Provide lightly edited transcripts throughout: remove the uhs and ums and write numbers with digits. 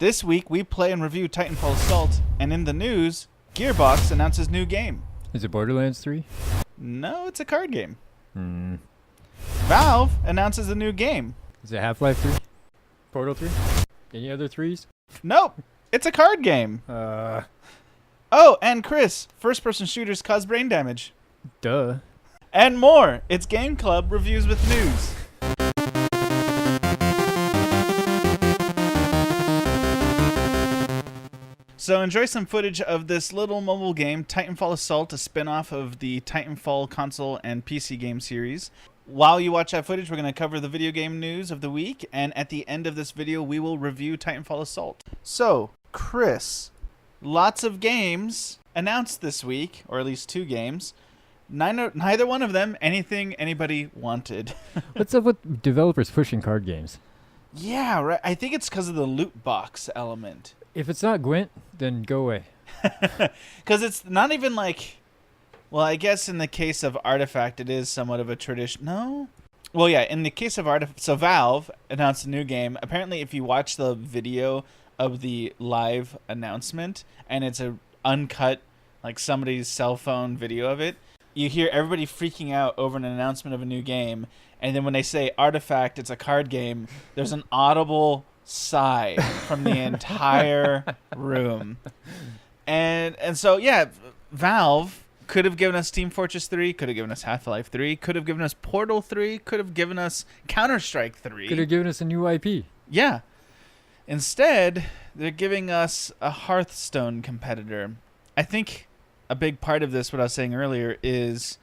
This week, we play and review Titanfall Assault, and in the news, Gearbox announces new game. Is it Borderlands 3? No, it's a card game. Valve announces a new game. Is it Half-Life 3? Portal 3? Any other 3s? Nope, it's a card game. Oh, and Chris, first-person shooters cause brain damage. Duh. And more. It's Game Club Reviews with News. So enjoy some footage of this little mobile game, Titanfall Assault, a spin-off of the Titanfall console and PC game series. While you watch that footage, we're going to cover the video game news of the week, and at the end of this video, we will review Titanfall Assault. So, Chris, lots of games announced this week, or at least 2 games. Neither one of them anything anybody wanted. What's up with developers pushing card games? Yeah, right. I think it's because of the loot box element. If it's not Gwent, then go away. Because it's not even like... Well, I guess in the case of Artifact, it is somewhat of a tradition. No? Well, yeah, in the case of Artifact... So Valve announced a new game. Apparently, if you watch the video of the live announcement, and it's a uncut, like somebody's cell phone video of it, you hear everybody freaking out over an announcement of a new game. And then when they say Artifact, it's a card game, there's an audible sigh from the entire room. And so, yeah, Valve could have given us Team Fortress 3, could have given us Half-Life 3, could have given us Portal 3, could have given us Counter-Strike 3. Could have given us a new IP. Yeah. Instead, they're giving us a Hearthstone competitor. I think a big part of this, what I was saying earlier, is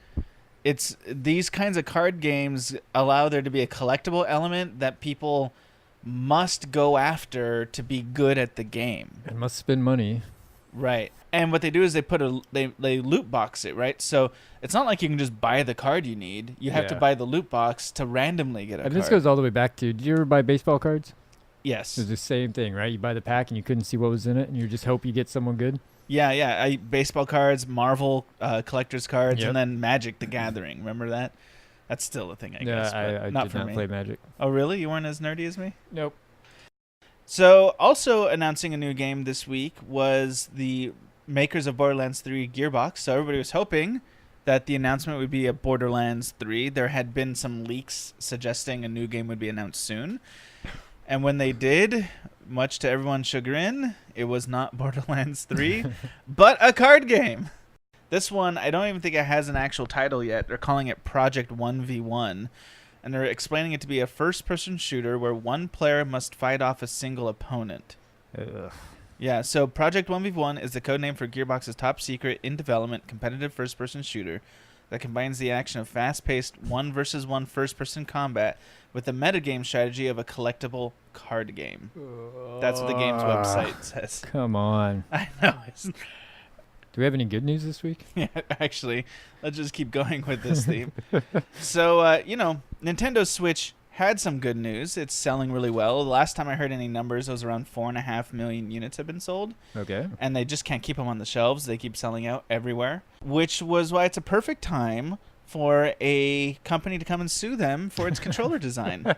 it's these kinds of card games allow there to be a collectible element that people must go after to be good at the game. It must spend money. Right. And what they do is they loot box it, right? So it's not like you can just buy the card you need. You have to buy the loot box to randomly get a card. And this goes all the way back to, did you ever buy baseball cards? Yes. It's the same thing, right? You buy the pack and you couldn't see what was in it, and you just hope you get someone good. Yeah. Baseball cards, Marvel collector's cards, and then Magic the Gathering. Remember that? That's still a thing, I guess. I not did for not me. play Magic. Oh, really? You weren't as nerdy as me? Nope. So, also announcing a new game this week was the makers of Borderlands 3, Gearbox. So everybody was hoping that the announcement would be a Borderlands 3. There had been some leaks suggesting a new game would be announced soon. And when they did, much to everyone's chagrin, it was not Borderlands 3, but a card game. This one, I don't even think it has an actual title yet. They're calling it Project 1v1. And they're explaining it to be a first-person shooter where one player must fight off a single opponent. Ugh. Yeah, so Project 1v1 is the codename for Gearbox's top-secret, in-development, competitive first-person shooter that combines the action of fast-paced one-versus-one first-person combat with the metagame strategy of a collectible card game. That's what the game's website says. Come on. I know. Do we have any good news this week? Yeah, actually, let's just keep going with this theme. So, Nintendo Switch had some good news. It's selling really well. The last time I heard any numbers, it was around 4.5 million units have been sold. Okay. And they just can't keep them on the shelves. They keep selling out everywhere, which was why it's a perfect time for a company to come and sue them for its controller design.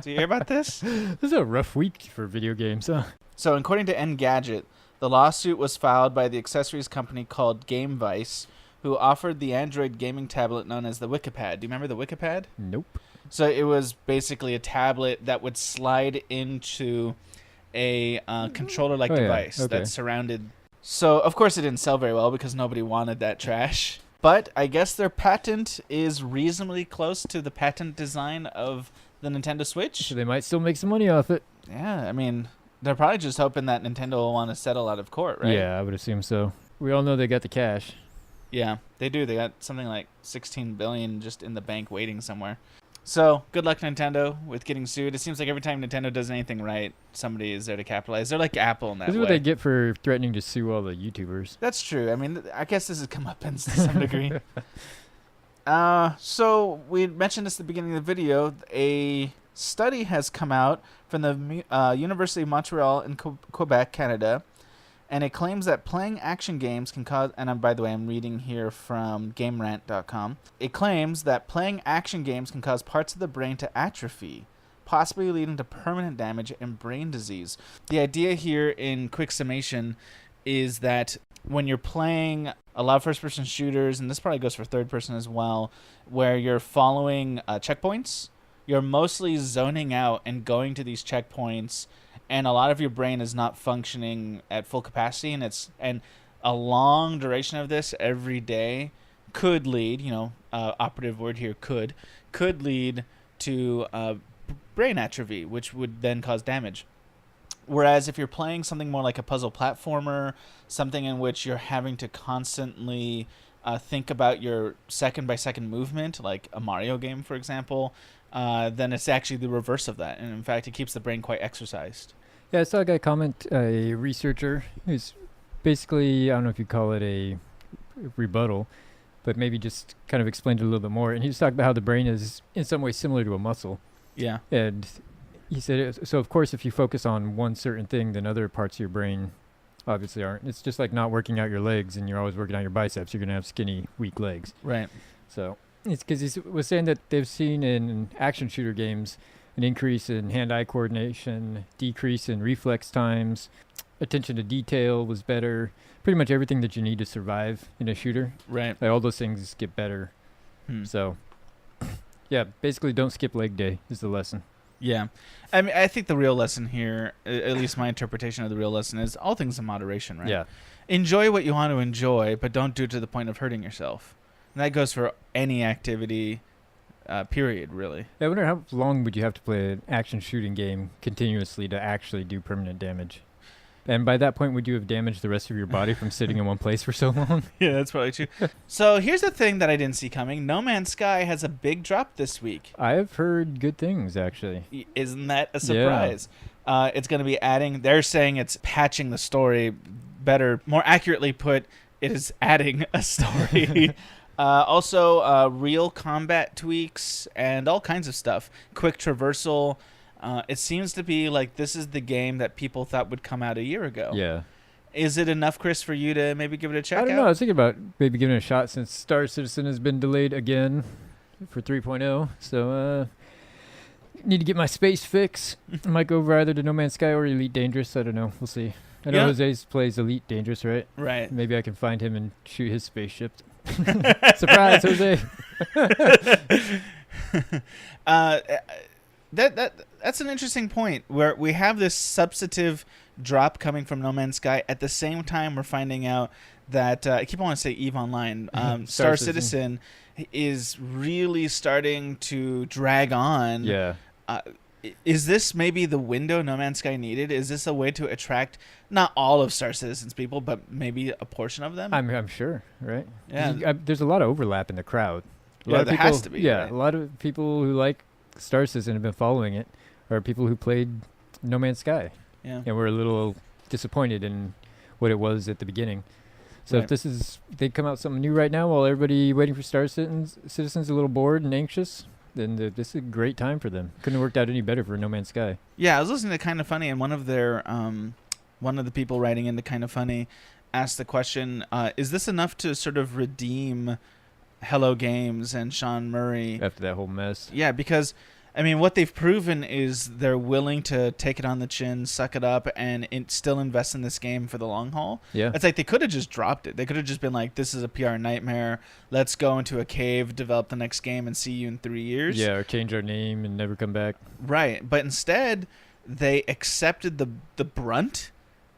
Do you hear about this? This is a rough week for video games, huh? So, according to Engadget, the lawsuit was filed by the accessories company called GameVice, who offered the Android gaming tablet known as the Wikipad. Do you remember the Wikipad? Nope. So it was basically a tablet that would slide into a controller-like device that surrounded... So, of course, it didn't sell very well because nobody wanted that trash. But I guess their patent is reasonably close to the patent design of the Nintendo Switch. So they might still make some money off it. Yeah, I mean... They're probably just hoping that Nintendo will want to settle out of court, right? Yeah, I would assume so. We all know they got the cash. Yeah, they do. They got something like $16 billion just in the bank waiting somewhere. So, good luck, Nintendo, with getting sued. It seems like every time Nintendo does anything right, somebody is there to capitalize. They're like Apple in that way. This is what they get for threatening to sue all the YouTubers. That's true. I mean, I guess this has come up to some degree. So, we mentioned this at the beginning of the video. A study has come out from the University of Montreal in Quebec, Canada, and it claims that playing action games can cause, and by the way, I'm reading here from GameRant.com. It claims that playing action games can cause parts of the brain to atrophy, possibly leading to permanent damage and brain disease. The idea here, in quick summation, is that when you're playing a lot of first-person shooters, and this probably goes for third-person as well, where you're following checkpoints, you're mostly zoning out and going to these checkpoints, and a lot of your brain is not functioning at full capacity, and a long duration of this every day could lead, operative word here, could lead to brain atrophy, which would then cause damage. Whereas if you're playing something more like a puzzle platformer, something in which you're having to constantly think about your second-by-second movement, like a Mario game, for example, then it's actually the reverse of that. And in fact, it keeps the brain quite exercised. Yeah, I saw a guy comment, a researcher, who's basically, I don't know if you call it a rebuttal, but maybe just kind of explained it a little bit more. And he was talking about how the brain is in some way similar to a muscle. Yeah. And he said, so of course, if you focus on one certain thing, then other parts of your brain obviously aren't. It's just like not working out your legs and you're always working out your biceps. You're going to have skinny, weak legs. Right. So it's because he was saying that they've seen in action shooter games an increase in hand-eye coordination, decrease in reflex times, attention to detail was better. Pretty much everything that you need to survive in a shooter. Right. Like all those things get better. So, yeah, basically don't skip leg day is the lesson. Yeah. I mean, I think the real lesson here, at least my interpretation of the real lesson, is all things in moderation, right? Yeah. Enjoy what you want to enjoy, but don't do it to the point of hurting yourself. And that goes for any activity, period, really. I wonder how long would you have to play an action shooting game continuously to actually do permanent damage? And by that point, would you have damaged the rest of your body from sitting in one place for so long? Yeah, that's probably true. So here's the thing that I didn't see coming. No Man's Sky has a big drop this week. I have heard good things, actually. Isn't that a surprise? Yeah. It's going to be adding, they're saying it's patching the story better. More accurately put, it is adding a story. Also, real combat tweaks and all kinds of stuff. Quick traversal. It seems to be like this is the game that people thought would come out a year ago. Yeah. Is it enough, Chris, for you to maybe give it a check out? I don't know. I was thinking about maybe giving it a shot since Star Citizen has been delayed again for 3.0. So, need to get my space fix. I might go over either to No Man's Sky or Elite Dangerous. I don't know. We'll see. I know Jose plays Elite Dangerous, right? Right. Maybe I can find him and shoot his spaceship. Surprise, Jose. That's an interesting point where we have this substantive drop coming from No Man's Sky. At the same time, we're finding out that I keep wanting to say EVE Online, Star Citizen is really starting to drag on. Yeah. Is this maybe the window No Man's Sky needed? Is this a way to attract not all of Star Citizen's people, but maybe a portion of them? I'm sure, right? Yeah. There's a lot of overlap in the crowd. There has to be. Yeah, right? A lot of people who like Star Citizen have been following it are people who played No Man's Sky. Yeah. And were a little disappointed in what it was at the beginning. So Right. if they come out something new right now while everybody waiting for Star Citizen's a little bored and anxious, then this is a great time for them. Couldn't have worked out any better for No Man's Sky. Yeah, I was listening to Kind of Funny, and one of the people writing into Kind of Funny asked the question, is this enough to sort of redeem Hello Games and Sean Murray? After that whole mess. Yeah, because, I mean, what they've proven is they're willing to take it on the chin, suck it up, and still invest in this game for the long haul. Yeah. It's like they could have just dropped it. They could have just been like, this is a PR nightmare. Let's go into a cave, develop the next game, and see you in 3 years. Yeah, or change our name and never come back. Right. But instead, they accepted the brunt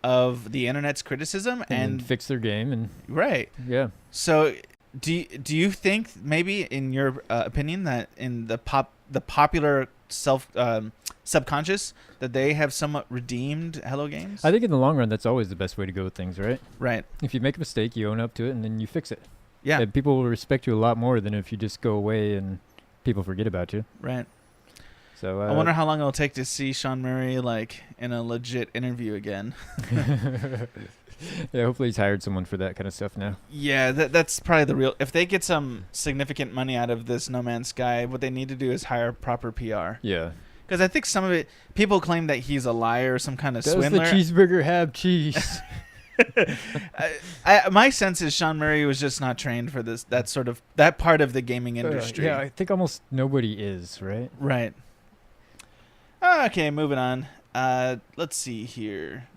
of the internet's criticism and fix their game. And right. Yeah. So do you think maybe in your opinion that in the popular subconscious that they have somewhat redeemed Hello Games? I think in the long run, that's always the best way to go with things, right? Right. If you make a mistake, you own up to it, and then you fix it. Yeah. And people will respect you a lot more than if you just go away and people forget about you. Right. So I wonder how long it'll take to see Sean Murray like in a legit interview again. Yeah, hopefully he's hired someone for that kind of stuff now. Yeah, that's probably the real. If they get some significant money out of this No Man's Sky, what they need to do is hire proper PR. Yeah. Because I think some of it, people claim that he's a liar or some kind of swindler. Does the cheeseburger have cheese? My sense is Sean Murray was just not trained for that part of the gaming industry. Yeah, I think almost nobody is, right? Right. Okay, moving on. Let's see here.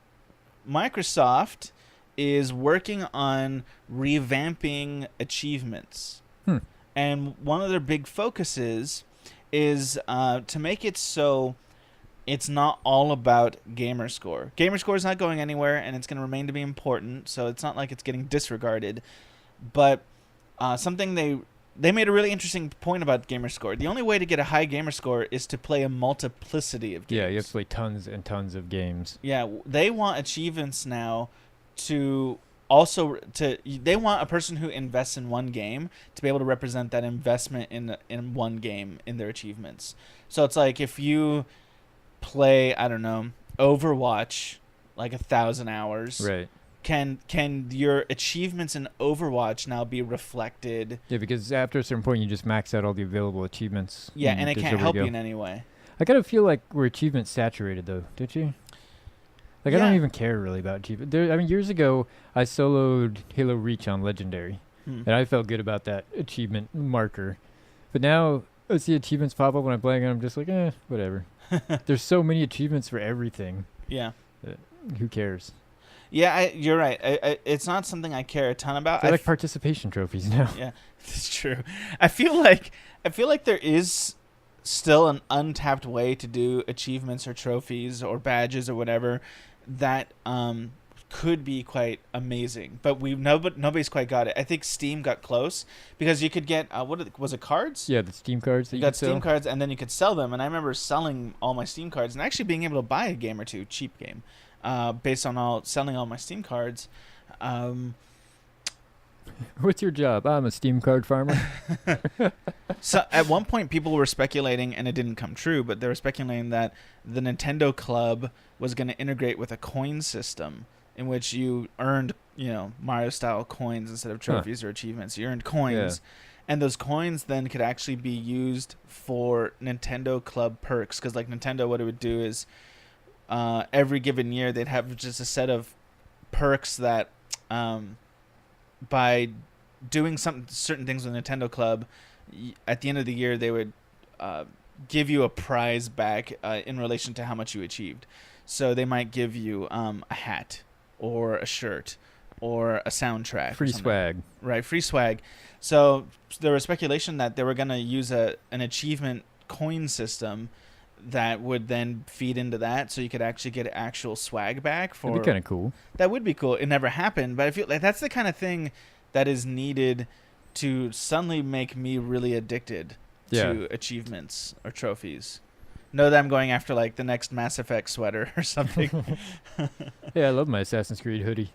Microsoft is working on revamping achievements. And one of their big focuses is to make it so it's not all about gamer score. Gamer score is not going anywhere, and it's going to remain to be important, so it's not like it's getting disregarded. But something they made a really interesting point about gamer score. The only way to get a high gamer score is to play a multiplicity of games. Yeah, you have to play tons and tons of games. Yeah, they want achievements now to they want a person who invests in one game to be able to represent that investment in one game in their achievements. So it's like if you play, I don't know, Overwatch like 1,000 hours, Right. Can your achievements in Overwatch now be reflected? Yeah, because after a certain point, you just max out all the available achievements. Yeah, and it there's can't nowhere to help you go. in any way. I kind of feel like we're achievement saturated, though, don't you? Like, I Yeah. don't even care really about achievement. I mean, years ago, I soloed Halo Reach on Legendary, and I felt good about that achievement marker. But now, I see achievements pop up when I'm playing, and I'm just like, whatever. There's so many achievements for everything. Yeah. Who cares? Yeah, you're right. It's not something I care a ton about. They're like participation trophies now. Yeah, it's true. I feel like there is still an untapped way to do achievements or trophies or badges or whatever that could be quite amazing, but nobody's quite got it. I think Steam got close because you could get was it cards? Yeah, the Steam cards that You you got could sell. Steam cards, and then you could sell them. And I remember selling all my Steam cards and actually being able to buy a game or two, cheap game, based on selling all my Steam cards. What's your job? I'm a Steam card farmer. So at one point, people were speculating, and it didn't come true, but they were speculating that the Nintendo Club was going to integrate with a coin system in which you earned, Mario-style coins instead of trophies or achievements. You earned coins, and those coins then could actually be used for Nintendo Club perks. Because, like Nintendo, what it would do is every given year they'd have just a set of perks that, by doing certain things with Nintendo Club, at the end of the year they would give you a prize back in relation to how much you achieved. So they might give you a hat or a shirt or a soundtrack. Free swag. Right, free swag. So there was speculation that they were going to use an achievement coin system that would then feed into that, so you could actually get actual swag back. That'd be kind of cool. That would be cool. It never happened, but I feel like that's the kind of thing that is needed to suddenly make me really addicted to achievements or trophies. Know that I'm going after like the next Mass Effect sweater or something. Yeah, I love my Assassin's Creed hoodie.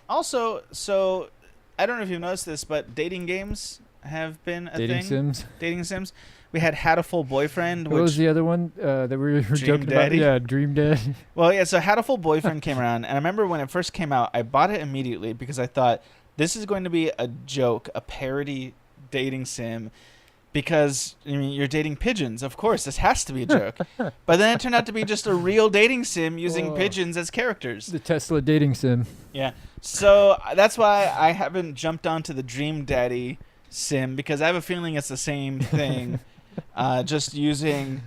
Also, so I don't know if you've noticed this, but dating games have been a Dating thing. sims. Dating sims. We had Hatoful Boyfriend. What was the other one that we were joking Daddy? about? Yeah, Dream Daddy. Well, yeah, so Hatoful Boyfriend came around, and I remember when it first came out, I bought it immediately because I thought this is going to be a joke, a parody dating sim, because you're dating pigeons. Of course, this has to be a joke. But then it turned out to be just a real dating sim using pigeons as characters. The Tesla dating sim. Yeah, so that's why I haven't jumped onto the Dream Daddy sim, because I have a feeling it's the same thing. Just using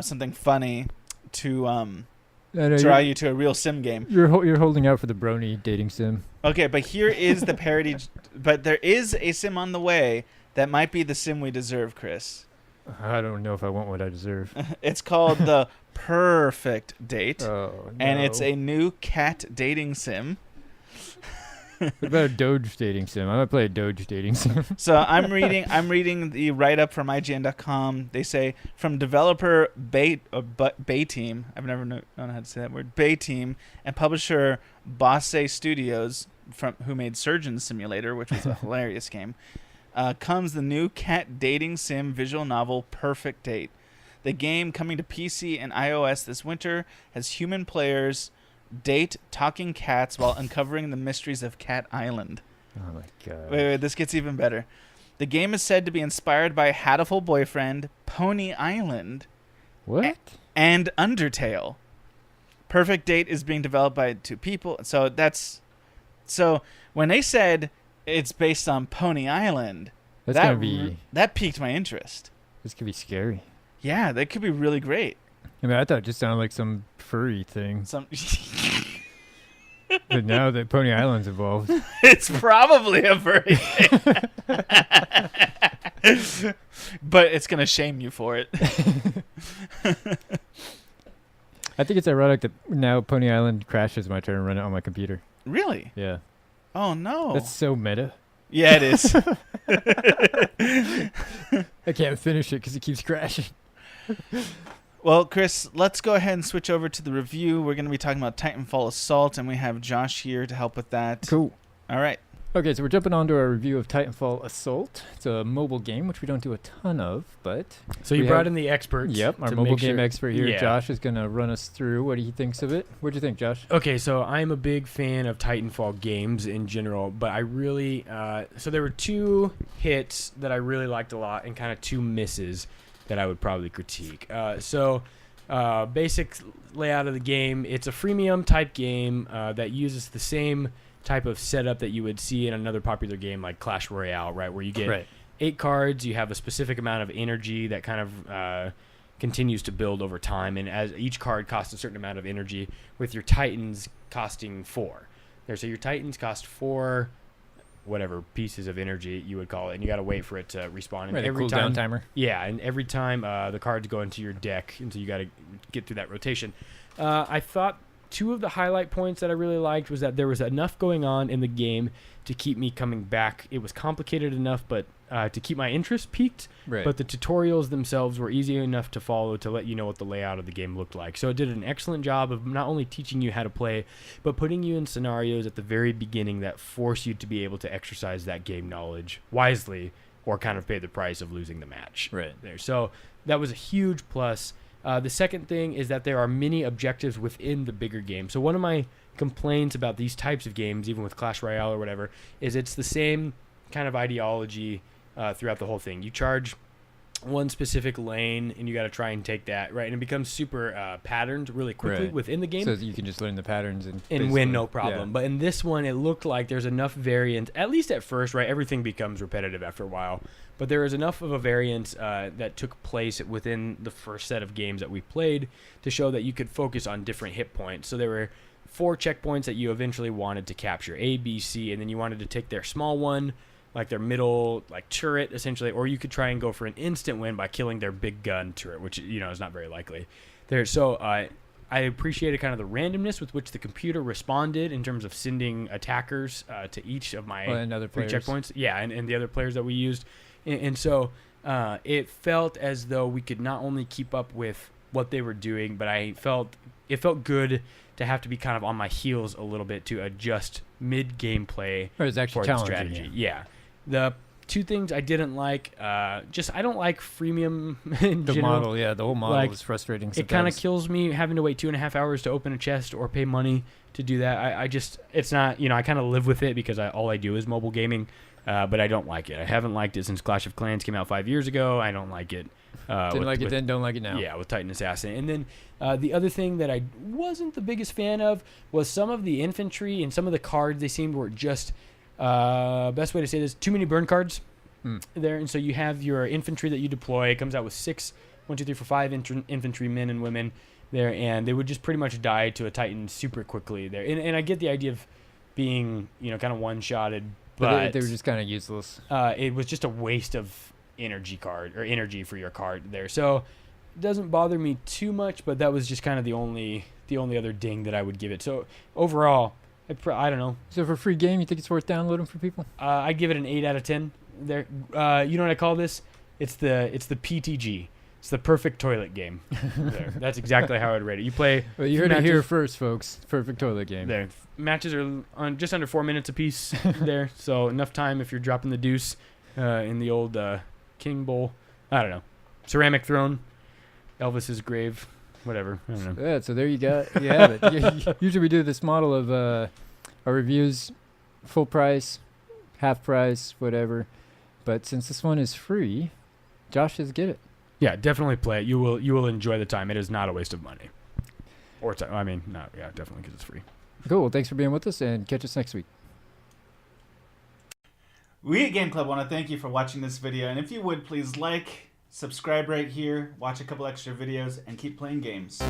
something funny to draw you to a real sim game. You're holding out for the brony dating sim. Okay, but here is the parody. But there is a sim on the way that might be the sim we deserve, Chris. I don't know if I want what I deserve. It's called the Purrfect Date, and it's no. a new cat dating sim. What about a Doge dating sim? I might play a Doge dating sim. So I'm reading the write-up from IGN.com. They say, from developer Bay Team, I've never known how to say that word, Bay Team, and publisher Bosse Studios, who made Surgeon Simulator, which was a hilarious game, comes the new cat dating sim visual novel Purrfect Date. The game, coming to PC and iOS this winter, has human players date talking cats while uncovering the mysteries of Cat Island. Oh my god. Wait, this gets even better. The game is said to be inspired by Hatoful Boyfriend, Pony Island, What? and Undertale. Purrfect Date is being developed by two people. So when they said it's based on Pony Island, That's gonna be. that piqued my interest. This could be scary. Yeah, that could be really great. I mean, I thought it just sounded like some furry thing. Some. But now that Pony Island's involved. It's probably a furry thing. But it's going to shame you for it. I think it's ironic that now Pony Island crashes my turn and run it on my computer. Really? Yeah. Oh, no. That's so meta. Yeah, it is. I can't finish it because it keeps crashing. Well, Chris, let's go ahead and switch over to the review. We're going to be talking about Titanfall Assault, and we have Josh here to help with that. Cool. All right. Okay, so we're jumping on to our review of Titanfall Assault. It's a mobile game, which we don't do a ton of, but... So you brought in the experts. Yep, our mobile game expert here, Josh, is going to run us through what he thinks of it. What do you think, Josh? Okay, so I'm a big fan of Titanfall games in general, but I really... so there were 2 hits that I really liked a lot and kind of 2 misses that I would probably critique. Basic layout of the game, it's a freemium type game that uses the same type of setup that you would see in another popular game like Clash Royale, right? Where you get 8 cards, you have a specific amount of energy that kind of continues to build over time, and as each card costs a certain amount of energy, with your Titans costing 4. So your Titans cost 4 whatever pieces of energy you would call it, and you got to wait for it to respawn. And every cooldown timer. Yeah, and every time the cards go into your deck, and so you got to get through that rotation. I thought 2 of the highlight points that I really liked was that there was enough going on in the game to keep me coming back. It was complicated enough, but to keep my interest peaked. Right. But the tutorials themselves were easy enough to follow to let you know what the layout of the game looked like. So it did an excellent job of not only teaching you how to play, but putting you in scenarios at the very beginning that force you to be able to exercise that game knowledge wisely, or kind of pay the price of losing the match. Right. There. So that was a huge plus. The second thing is that there are many objectives within the bigger game. So one of my complaints about these types of games, even with Clash Royale or whatever, is it's the same kind of ideology throughout the whole thing. You charge one specific lane, and you got to try and take that, right? And it becomes super patterned really quickly within the game. So you can just learn the patterns and win no problem. Yeah. But in this one, it looked like there's enough variant, at least at first, right? Everything becomes repetitive after a while. But there is enough of a variance that took place within the first set of games that we played to show that you could focus on different hit points. So there were 4 checkpoints that you eventually wanted to capture, A, B, C, and then you wanted to take their small one, like their middle, like turret, essentially, or you could try and go for an instant win by killing their big gun turret, which, you know, is not very likely. So I appreciated kind of the randomness with which the computer responded in terms of sending attackers to each of my 3 checkpoints. Yeah, and the other players that we used. And so it felt as though we could not only keep up with what they were doing, but it felt good to have to be kind of on my heels a little bit to adjust mid-gameplay for the strategy. Yeah. The 2 things I didn't like, I don't like freemium in general. The whole model is frustrating sometimes. It kind of kills me having to wait 2.5 hours to open a chest or pay money to do that. It's not, I kind of live with it because all I do is mobile gaming. But I don't like it. I haven't liked it since Clash of Clans came out 5 years ago. I don't like it. Didn't like it then, don't like it now. Yeah, with Titan Assassin. And then the other thing that I wasn't the biggest fan of was some of the infantry and some of the cards they seemed were just, best way to say this, too many burn cards there. And so you have your infantry that you deploy. It comes out with 6, 1, 2, 3, 4, 5 infantry men and women there. And they would just pretty much die to a Titan super quickly there. And I get the idea of being, kind of one-shotted. But they were just kind of useless. It was just a waste of energy for your card there. So it doesn't bother me too much, but that was just kind of the only other ding that I would give it. So overall, I don't know. So for a free game, you think it's worth downloading for people? I give it an 8 out of 10. There, you know what I call this? It's the PTG. It's the perfect toilet game. There. That's exactly how I'd rate it. You play. Well, you heard it here first, folks. Perfect toilet game. There. Matches are on just under 4 minutes apiece there. So enough time if you're dropping the deuce in the old King Bowl. I don't know. Ceramic throne. Elvis's grave. Whatever. I don't know. Yeah, so there you have it. Usually we do this model of our reviews, full price, half price, whatever. But since this one is free, Josh says get it. Yeah, definitely play it. You will enjoy the time. It is not a waste of money. Or time. I mean, no, yeah, definitely because it's free. Cool. Well, thanks for being with us, and catch us next week. We at Game Club want to thank you for watching this video, and if you would please like, subscribe right here, watch a couple extra videos, and keep playing games.